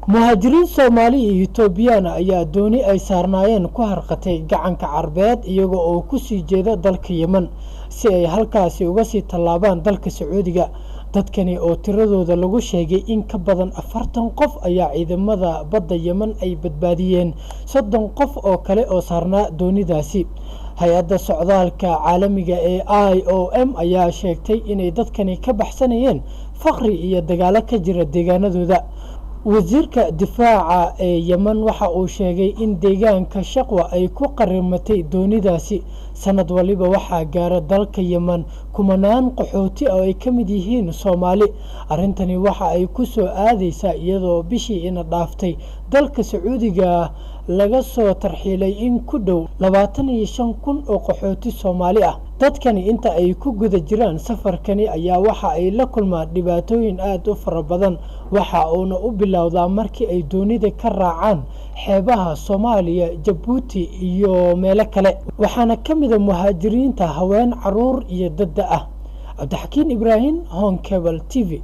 muhaajiriin Soomaali iyo Ethiopian ayaa dooni ay saarnaayeen ku harqatay gacanka Carbeed iyaga oo ku sii jeeda dalka Yemen si ay halkaasi uga sii tallaabaan dalka Sacuudiga. dadkani oo tiradooda lagu sheegay in ka badan 40 qof ayaa ciidamada badda Yemen ay badbaadiyeen 30 qof oo kale oo saarnaa doonidaasi. hay-adda socdaalka caalamiga ee IOM ayaa sheegtay inay dadkani ka baxsanayeen faqri iyo dagaalo ka jira deegaanadooda. wasiirka difaaca ee Yemen waxa uu sheegay in deegaanka Shaqwa ay ku qarimatay doonidaasi. sanad waliba waxaa gaara dalka Yemen kumanaan qaxooti oo ay ka mid yihiin Soomaali. arrintani waxa ay ku soo aadaysaa iyadoo bishii ina dhaaftay dalka Sacuudiga laga soo tarxiilay in ku dhow 25,000 oo qaxooti Soomaali ah. dadkani inta ay ku guda jiraan safarkani ayaa waxa ay la kulmaan dhibaatooyin aad u fara badan. waxa uuna u bilowdaa markii ay doonida ka raacaan xeebaha Soomaaliya, Djibouti iyo meelo kale. waxaana ka mid ah muhaajiriinta haween, caruur iyo dad ah. Cabdixakiin Ibraahim, Home Cable TV.